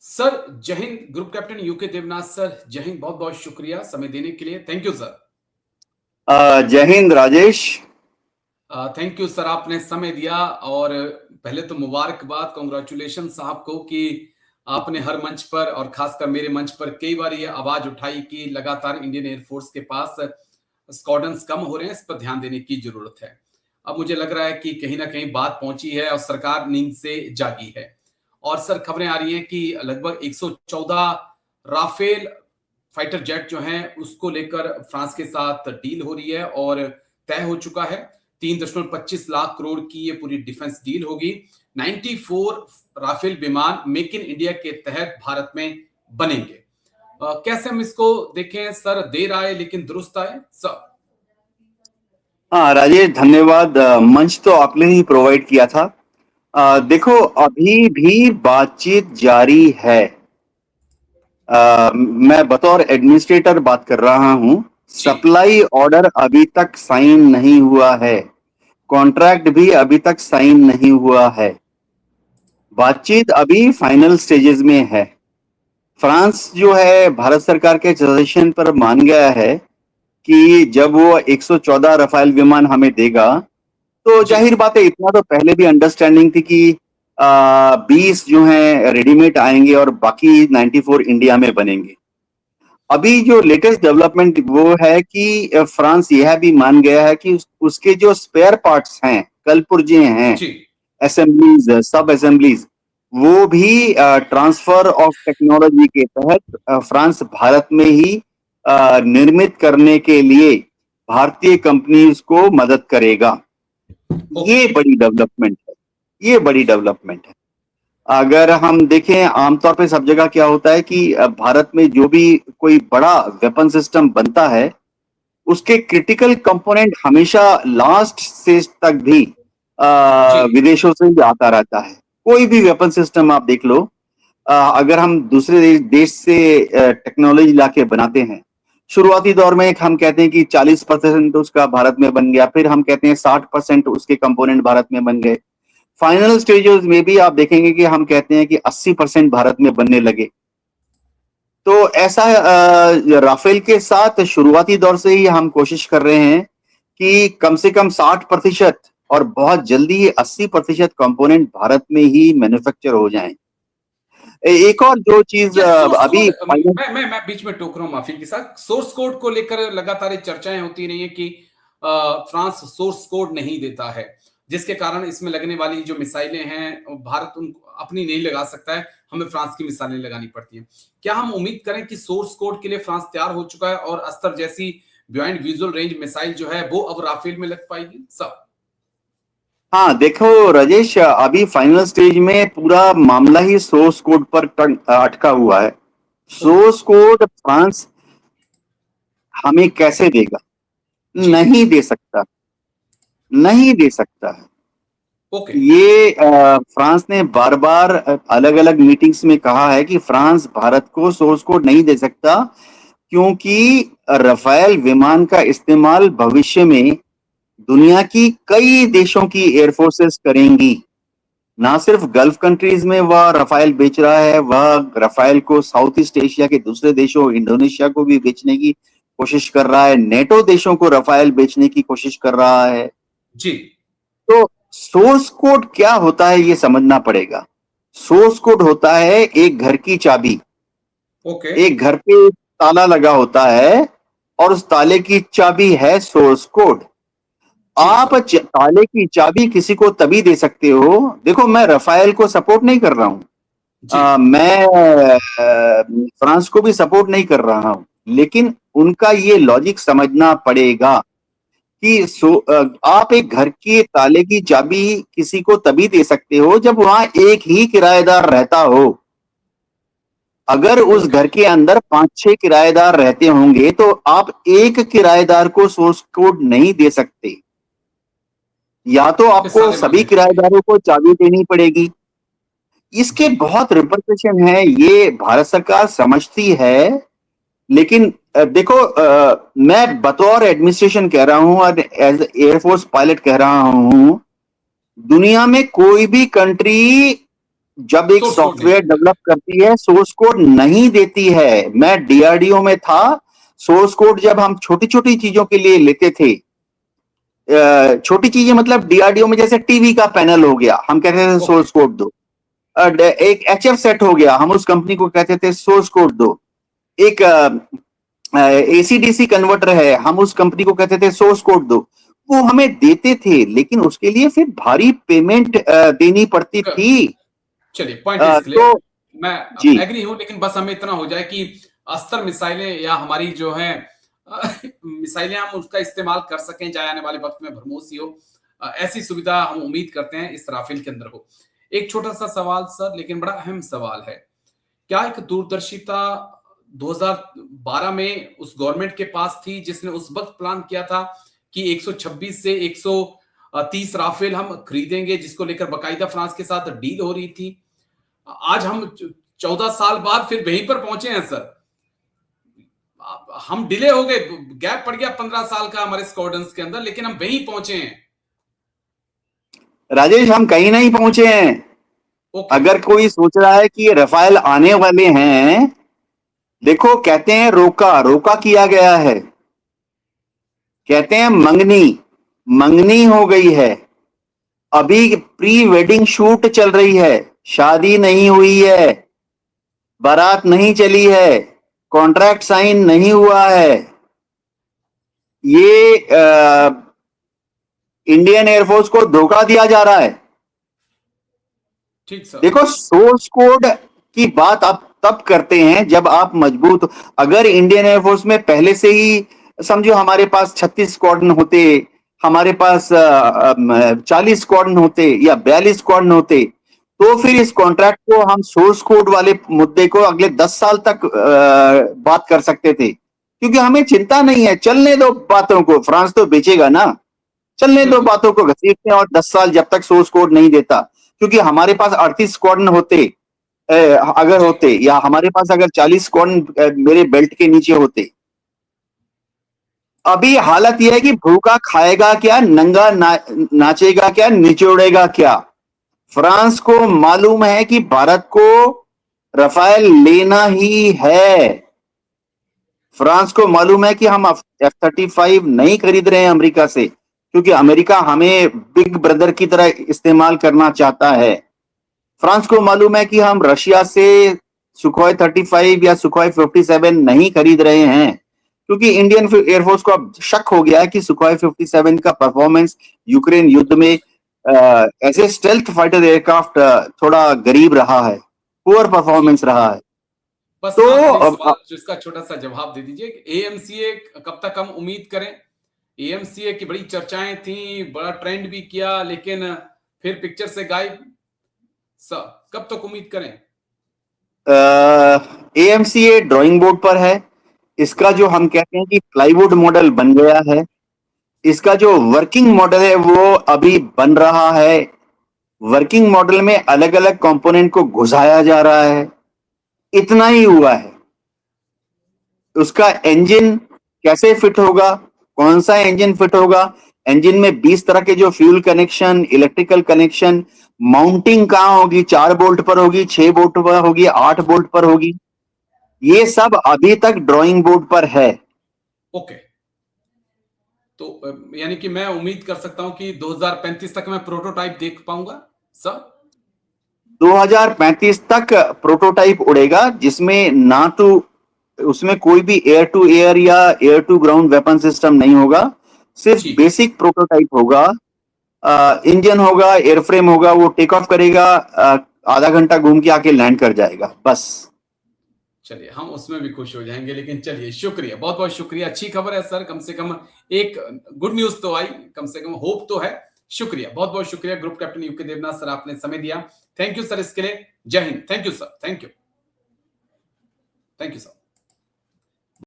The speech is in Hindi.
सर जय हिंद। Group captain UK Devnath sir, जय हिंद। बहुत बहुत शुक्रिया समय देने के लिए। Thank you sir. जय हिंद राजेश। थैंक यू सर, आपने समय दिया। और पहले तो मुबारकबाद, कॉन्ग्रेचुलेशन साहब को कि आपने हर मंच पर और खासकर मेरे मंच पर कई बार ये आवाज उठाई कि लगातार इंडियन एयरफोर्स के पास स्क्वाड्रन्स कम हो रहे हैं, इस पर ध्यान देने की जरूरत है। अब मुझे लग रहा है कि कहीं ना कहीं बात पहुंची है और सरकार नींद से जागी है। और सर खबरें आ रही हैं कि लगभग 114 राफेल फाइटर जेट जो हैं उसको लेकर फ्रांस के साथ डील हो रही है और तय हो चुका है। 3.25 लाख करोड़ की ये पूरी डिफेंस डील होगी। 94 राफेल विमान मेक इन इंडिया के तहत भारत में बनेंगे। कैसे हम इसको देखें सर? देर आए लेकिन दुरुस्त आए सर। हाँ राजेश, धन्यवाद। मंच तो आपने ही प्रोवाइड किया था। देखो, अभी भी बातचीत जारी है। मैं बतौर एडमिनिस्ट्रेटर बात कर रहा हूँ। सप्लाई ऑर्डर अभी तक साइन नहीं हुआ है, कॉन्ट्रैक्ट भी अभी तक साइन नहीं हुआ है। बातचीत अभी फाइनल स्टेजेस में है। फ्रांस जो है भारत सरकार के सजेशन पर मान गया है कि जब वो 114 रफाल विमान हमें देगा तो जाहिर बात है, इतना तो पहले भी अंडरस्टैंडिंग थी कि 20 जो हैं रेडीमेड आएंगे और बाकी 94 इंडिया में बनेंगे। अभी जो लेटेस्ट डेवलपमेंट वो है कि फ्रांस यह भी मान गया है कि उसके जो स्पेयर पार्ट्स हैं, कल पुर्जे हैं, असेंबलीज, सब असेंबलीज, वो भी ट्रांसफर ऑफ टेक्नोलॉजी के तहत फ्रांस भारत में ही निर्मित करने के लिए भारतीय कंपनीज को मदद करेगा। ये बड़ी डेवलपमेंट है, ये बड़ी डेवलपमेंट है। अगर हम देखें, आमतौर पे सब जगह क्या होता है कि भारत में जो भी कोई बड़ा वेपन सिस्टम बनता है उसके क्रिटिकल कंपोनेंट हमेशा लास्ट स्टेज तक भी विदेशों से ही आता रहता है। कोई भी वेपन सिस्टम आप देख लो, अगर हम दूसरे देश से टेक्नोलॉजी लाके बनाते हैं, शुरुआती दौर में हम कहते हैं कि 40% उसका भारत में बन गया, फिर हम कहते हैं 60% उसके कंपोनेंट भारत में बन गए। फाइनल स्टेजेस में भी आप देखेंगे कि हम कहते हैं कि 80% भारत में बनने लगे। तो ऐसा राफेल के साथ शुरुआती दौर से ही हम कोशिश कर रहे हैं कि कम से कम 60% और बहुत जल्दी ही 80% कंपोनेंट भारत में ही मैन्युफैक्चर हो जाएं। एक और जो चीज अभी मैं बीच में टोक रहा हूं, माफी के साथ। सोर्स कोड को लेकर लगातार चर्चाएं होती रही है कि फ्रांस सोर्स कोड नहीं देता है, जिसके कारण इसमें लगने वाली जो मिसाइलें हैं भारत उनको अपनी नहीं लगा सकता है, हमें फ्रांस की मिसाइलें लगानी पड़ती हैं। क्या हम उम्मीद करें कि सोर्स कोड के लिए फ्रांस तैयार हो चुका है और अस्त्र जैसी बियॉन्ड विजुअल रेंज मिसाइल जो है वो अब राफेल में लग पाएगी सब? हाँ देखो राजेश, अभी फाइनल स्टेज में पूरा मामला ही सोर्स कोड पर अटका हुआ है। सोर्स कोड फ्रांस हमें कैसे देगा? नहीं दे सकता, नहीं दे सकता है। ये फ्रांस ने बार बार अलग अलग मीटिंग्स में कहा है कि फ्रांस भारत को सोर्स कोड नहीं दे सकता, क्योंकि राफेल विमान का इस्तेमाल भविष्य में दुनिया की कई देशों की एयरफोर्सेस करेंगी। ना सिर्फ गल्फ कंट्रीज में वह राफेल बेच रहा है, वह राफेल को साउथ ईस्ट एशिया के दूसरे देशों, इंडोनेशिया को भी बेचने की कोशिश कर रहा है, नेटो देशों को राफेल बेचने की कोशिश कर रहा है। जी। तो सोर्स कोड क्या होता है ये समझना पड़ेगा। सोर्स कोड होता है एक घर की चाबी। एक घर पे ताला लगा होता है और उस ताले की चाबी है सोर्स कोड। आप ताले की चाबी किसी को तभी दे सकते हो, देखो मैं राफेल को सपोर्ट नहीं कर रहा हूं, मैं फ्रांस को भी सपोर्ट नहीं कर रहा हूं, लेकिन उनका ये लॉजिक समझना पड़ेगा कि आप एक घर के ताले की चाबी किसी को तभी दे सकते हो जब वहां एक ही किराएदार रहता हो। अगर उस घर के अंदर 5-6 किराएदार रहते होंगे तो आप एक किराएदार को सोर्स कोड नहीं दे सकते, या तो आपको सभी किराएदारों को चाबी देनी पड़ेगी। इसके बहुत रिपरकशन है, ये भारत सरकार समझती है। लेकिन देखो, मैं बतौर एडमिनिस्ट्रेशन कह रहा हूं और एज एयरफोर्स पायलट कह रहा हूं, दुनिया में कोई भी कंट्री जब एक सोर्स कोड नहीं सॉफ्टवेयर देता। डेवलप करती है सोर्स कोड नहीं देती है। मैं डीआरडीओ में था, सोर्स कोड जब हम छोटी छोटी चीजों के लिए लेते थे, छोटी चीजें मतलब डीआरडीओ में जैसे टीवी का पैनल हो गया, हम कहते थे ओके, सोर्स कोड दो। एक एचएफ सेट हो गया, हम उस कंपनी को कहते थे सोर्स कोड दो। एक एसीडीसी कन्वर्टर है, हम उस कंपनी को कहते थे सोर्स कोड दो। वो हमें देते थे, लेकिन उसके लिए फिर भारी पेमेंट देनी पड़ती थी। चलिए पॉइंट इज क्लियर। तो मैं जी एग्री हूं, लेकिन बस हमें इतना हो जाए कि अस्त्र मिसाइलें या हमारी जो है मिसाइलें हम उसका इस्तेमाल कर सकें, चाहे आने वाले वक्त में भरमोसी हो, ऐसी सुविधा हम उम्मीद करते हैं इस राफेल के अंदर हो। एक छोटा सा सवाल सर, लेकिन बड़ा अहम सवाल है। क्या एक दूरदर्शिता 2012 में उस गवर्नमेंट के पास थी जिसने उस वक्त प्लान किया था कि 126 से 130 राफेल हम खरीदेंगे, जिसको लेकर बकायदा फ्रांस के साथ डील हो रही थी? आज हम 14 साल बाद फिर वहीं पर पहुंचे हैं सर। हम डिले हो गए, गैप पड़ गया 15 साल का हमारे स्क्वाड्रंस के अंदर, लेकिन हम वहीं पहुंचे हैं। राजेश, हम कहीं नहीं पहुंचे हैं। ओके। अगर कोई सोच रहा है कि रफाल आने वाले हैं, देखो कहते हैं रोका रोका किया गया है, कहते हैं मंगनी मंगनी हो गई है। अभी प्री वेडिंग शूट चल रही है, शादी नहीं हुई है, बारात नहीं चली है, कॉन्ट्रैक्ट साइन नहीं हुआ है। ये इंडियन एयरफोर्स को धोखा दिया जा रहा है। ठीक सर। देखो, सोर्स कोड की बात आप तब करते हैं जब आप मजबूत। अगर इंडियन एयरफोर्स में पहले से ही समझो हमारे पास 36 स्क्वाड्रन होते, हमारे पास 40 स्क्वाड्रन होते या 42 स्क्वाड्रन होते, तो फिर इस कॉन्ट्रैक्ट को हम सोर्स कोड वाले मुद्दे को अगले 10 साल तक बात कर सकते थे, क्योंकि हमें चिंता नहीं है। चलने दो बातों को, फ्रांस तो बेचेगा ना। चलने दो बिल्कुल। बातों को, घसीटते हैं और 10 साल जब तक सोर्स कोड नहीं देता। क्योंकि हमारे पास 38 स्क्वाड्रन होते, अगर जी। होते, या हमारे पास अगर 40 स्क्वाड्रन मेरे बेल्ट के नीचे होते। अभी हालत यह है कि भूखा खाएगा क्या, नंगा नाचेगा क्या, निचोड़ेगा क्या। फ्रांस को मालूम है कि भारत को रफाल लेना ही है। फ्रांस को मालूम है कि हम F-35 नहीं खरीद रहे हैं अमेरिका से, क्योंकि अमेरिका हमें बिग ब्रदर की तरह इस्तेमाल करना चाहता है। फ्रांस को मालूम है कि हम रशिया से सुखोई 35 या सुखोई 57 नहीं खरीद रहे हैं, क्योंकि इंडियन एयरफोर्स को अब शक हो गया है कि सुखोई 57 का परफॉर्मेंस यूक्रेन युद्ध में as a stealth fighter aircraft थोड़ा गरीब रहा है, पुअर जी। परफॉर्मेंस रहा है। बस तो आखिरी सवाल, जो इसका छोटा सा जवाब दे दीजिए। एएमसीए कब तक हम उम्मीद करें? एएमसीए की बड़ी चर्चाएं थी, बड़ा ट्रेंड भी किया, लेकिन फिर पिक्चर से गायब। कब तक उम्मीद करें? एएमसीए ड्राइंग बोर्ड पर है। इसका जो हम कहते हैं कि प्लाईवुड मॉडल बन गया है, इसका जो वर्किंग मॉडल है वो अभी बन रहा है। वर्किंग मॉडल में अलग अलग कंपोनेंट को घुसाया जा रहा है, इतना ही हुआ है। उसका इंजन कैसे फिट होगा, कौन सा इंजन फिट होगा, इंजन में 20 तरह के जो fuel connection, electrical connection, mounting कहां होगी, 4 बोल्ट पर होगी, 6 बोल्ट पर होगी, 8 बोल्ट पर होगी, ये सब अभी तक ड्राइंग बोर्ड पर है। ओके। तो यानी कि मैं उम्मीद कर सकता हूं कि 2035 तक मैं प्रोटोटाइप देख पाऊंगा सर? 2035 तक प्रोटोटाइप उड़ेगा, जिसमें ना तो उसमें कोई भी एयर टू एयर या air to ground weapon system नहीं होगा, सिर्फ ठीक। बेसिक प्रोटोटाइप होगा। इंजन होगा, एयरफ्रेम होगा, वो टेक ऑफ करेगा, आधा घंटा घूम के आके लैंड कर जाएगा, बस। चलिए, हम उसमें भी खुश हो जाएंगे। लेकिन चलिए, शुक्रिया, बहुत बहुत शुक्रिया। अच्छी खबर है सर, कम से कम एक गुड न्यूज तो आई, कम से कम होप तो है। शुक्रिया, बहुत बहुत शुक्रिया group captain UK Devnath sir, आपने समय दिया। थैंक यू सर इसके लिए। जय हिंद। Thank you sir. Thank you. Thank you sir.